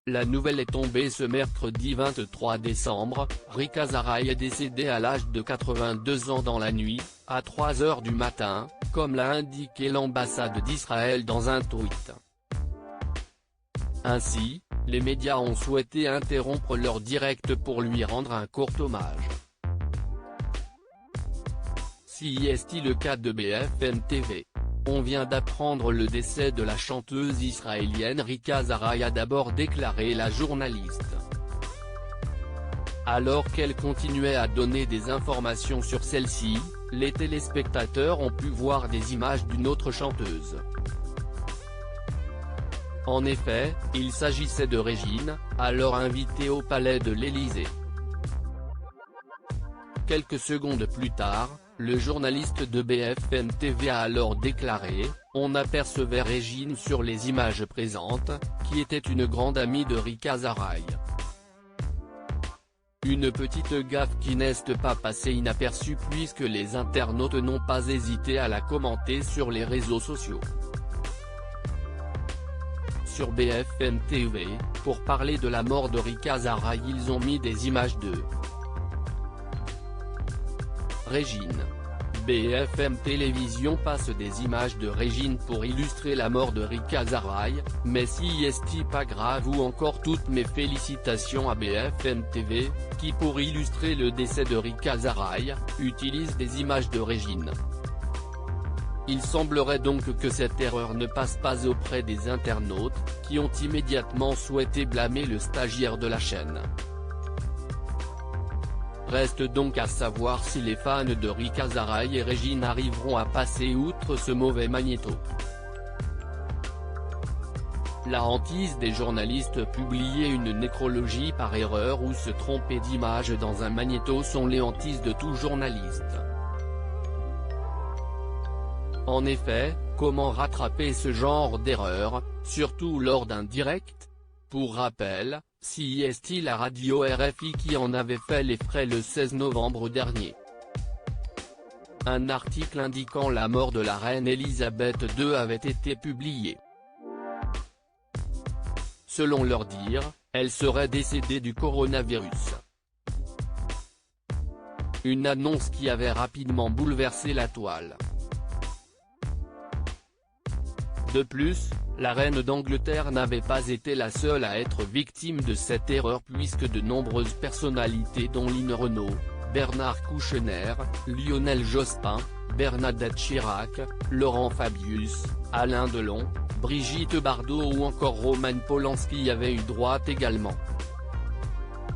La nouvelle est tombée ce mercredi 23 décembre, Rick Azaray est décédé à l'âge de 82 ans dans la nuit, à 3 h du matin, comme l'a indiqué l'ambassade d'Israël dans un tweet. Ainsi, les médias ont souhaité interrompre leur direct pour lui rendre un court hommage. CIST le cas de BFM TV. On vient d'apprendre le décès de la chanteuse israélienne Rick Azaray, a d'abord déclaré la journaliste. Alors qu'elle continuait à donner des informations sur celle-ci, les téléspectateurs ont pu voir des images d'une autre chanteuse. En effet, il s'agissait de Régine, alors invitée au palais de l'Élysée. Quelques secondes plus tard, le journaliste de BFM TV a alors déclaré « On apercevait Régine sur les images présentes, qui était une grande amie de Rick Azaray. Une petite gaffe qui n'est pas passée inaperçue puisque les internautes n'ont pas hésité à la commenter sur les réseaux sociaux. » Sur BFM TV, pour parler de la mort de Rick Azaray, ils ont mis des images de Régine. BFM Télévision passe des images de Régine pour illustrer la mort de Rick Azaray, mais si est-il pas grave ou encore toutes mes félicitations à BFM TV, qui pour illustrer le décès de Rick Azaray, utilise des images de Régine. Il semblerait donc que cette erreur ne passe pas auprès des internautes, qui ont immédiatement souhaité blâmer le stagiaire de la chaîne. Reste donc à savoir si les fans de Rick Azaray et Régine arriveront à passer outre ce mauvais magnéto. La hantise des journalistes publier une nécrologie par erreur ou se tromper d'image dans un magnéto sont les hantises de tout journaliste. En effet, comment rattraper ce genre d'erreur, surtout lors d'un direct? Pour rappel, CIST la radio RFI qui en avait fait les frais le 16 novembre dernier. Un article indiquant la mort de la reine Elisabeth II avait été publié. Selon leur dire, elle serait décédée du coronavirus. Une annonce qui avait rapidement bouleversé la toile. De plus, la reine d'Angleterre n'avait pas été la seule à être victime de cette erreur puisque de nombreuses personnalités dont Lynn Renault, Bernard Kouchner, Lionel Jospin, Bernadette Chirac, Laurent Fabius, Alain Delon, Brigitte Bardot ou encore Roman Polanski y avaient eu droit également.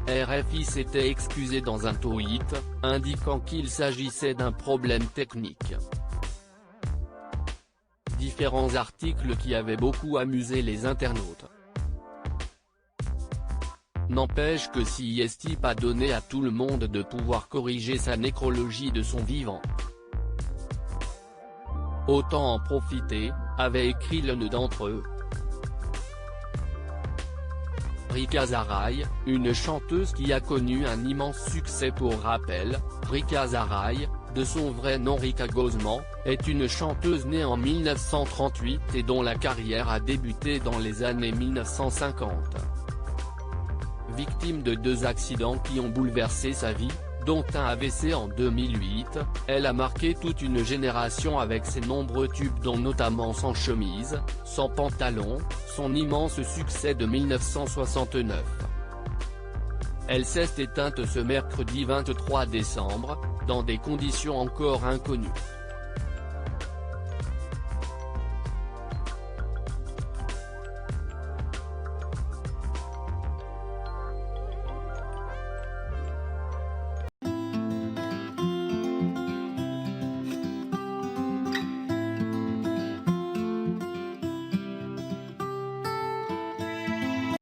RFI s'était excusé dans un tweet, indiquant qu'il s'agissait d'un problème technique. Différents articles qui avaient beaucoup amusé les internautes. N'empêche que CIST pas donné à tout le monde de pouvoir corriger sa nécrologie de son vivant. Autant en profiter, avait écrit l'un d'entre eux. Rick Azaray, une chanteuse qui a connu un immense succès. Pour rappel, Rick Azaray, de son vrai nom Rika Gozman, est une chanteuse née en 1938 et dont la carrière a débuté dans les années 1950. Victime de 2 accidents qui ont bouleversé sa vie, dont un AVC en 2008, elle a marqué toute une génération avec ses nombreux tubes dont notamment Sans chemise, Sans pantalon, son immense succès de 1969. Elle s'est éteinte ce mercredi 23 décembre, dans des conditions encore inconnues.